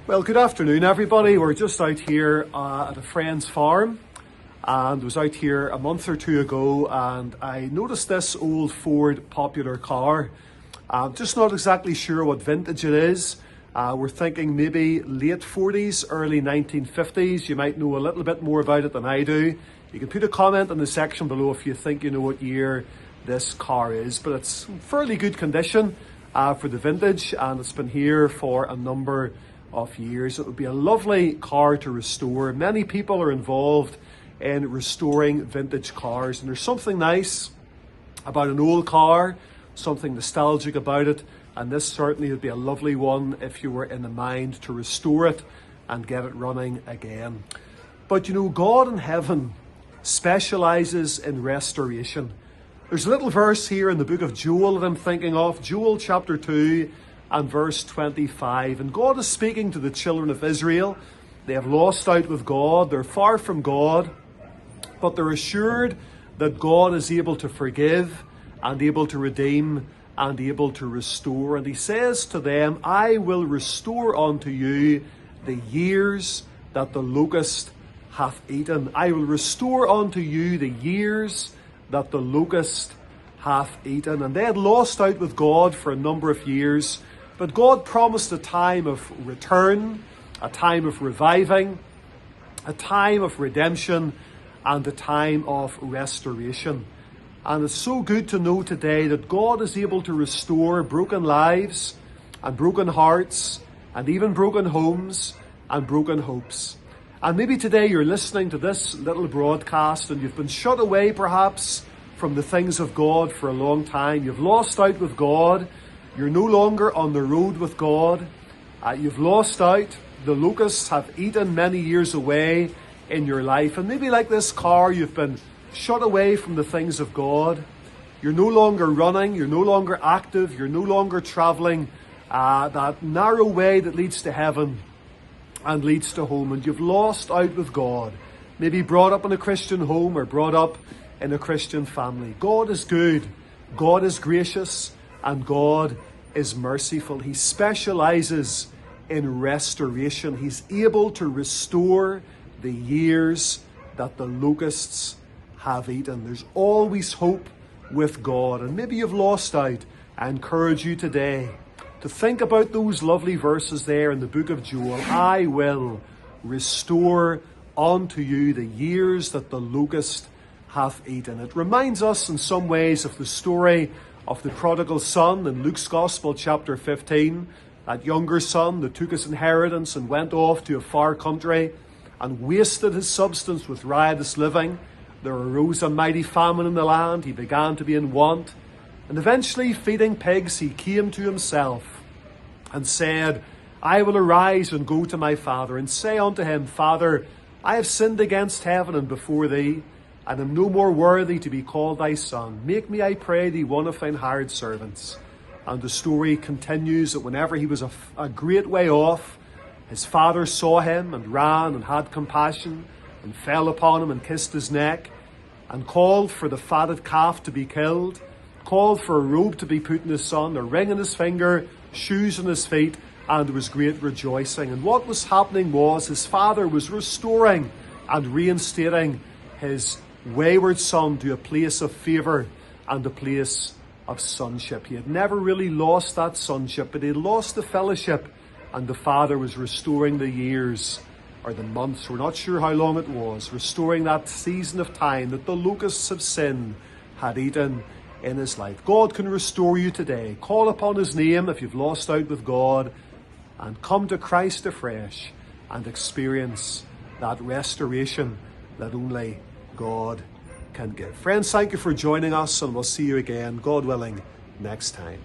Well, good afternoon, everybody. We're just out here at a friend's farm, and was out here a month or two ago, and I noticed this old Ford Popular car. I'm just not exactly sure what vintage it is. We're thinking maybe late 40s, early 1950s. You might know a little bit more about it than I do. You can put a comment in the section below if you think you know what year this car is, but it's in fairly good condition for the vintage, and it's been here for a number of years. It would be a lovely car to restore. Many people are involved in restoring vintage cars, and there's something nice about an old car, something nostalgic about it, and this certainly would be a lovely one if you were in the mind to restore it and get it running again. But you know, God in heaven specializes in restoration. There's a little verse here in the book of Joel that I'm thinking of, Joel chapter 2 and verse 25. And God is speaking to the children of Israel. They have lost out with God. They're far from God, but they're assured that God is able to forgive and able to redeem and able to restore. And he says to them, I will restore unto you the years that the locust hath eaten. I will restore unto you the years that the locust hath eaten. And they had lost out with God for a number of years, but God promised a time of return, a time of reviving, a time of redemption, and a time of restoration. And it's so good to know today that God is able to restore broken lives and broken hearts and even broken homes and broken hopes. And maybe today you're listening to this little broadcast and you've been shut away perhaps from the things of God for a long time. You've lost out with God. You're no longer on the road with God. You've lost out. The locusts have eaten many years away in your life. And maybe like this car, you've been shut away from the things of God. You're no longer running. You're no longer active. You're no longer traveling that narrow way that leads to heaven and leads to home. And you've lost out with God. Maybe brought up in a Christian home or brought up in a Christian family. God is good. God is gracious. And God is merciful. He specializes in restoration. He's able to restore the years that the locusts have eaten. There's always hope with God. And maybe you've lost out. I encourage you today to think about those lovely verses there in the book of Joel. I will restore unto you the years that the locust hath eaten. It reminds us in some ways of the story of the prodigal son in Luke's Gospel chapter 15. That younger son that took his inheritance and went off to a far country and wasted his substance with riotous living. There arose a mighty famine in the land. He began to be in want. And eventually, feeding pigs, he came to himself and said, I will arise and go to my father and say unto him, Father, I have sinned against heaven and before thee, and am no more worthy to be called thy son. Make me, I pray thee, one of thine hired servants. And the story continues that whenever he was a great way off, his father saw him and ran and had compassion and fell upon him and kissed his neck and called for the fatted calf to be killed, called for a robe to be put in his son, a ring in his finger, shoes on his feet, and there was great rejoicing. And what was happening was his father was restoring and reinstating his wayward son to a place of favour and a place of sonship. He had never really lost that sonship, but he had lost the fellowship, and the father was restoring the years or the months, we're not sure how long it was, restoring that season of time that the locusts of sin had eaten in his life. God can restore you today. Call upon his name if you've lost out with God, and come to Christ afresh and experience that restoration that only God can give. Friends, thank you for joining us, and we'll see you again, God willing, next time.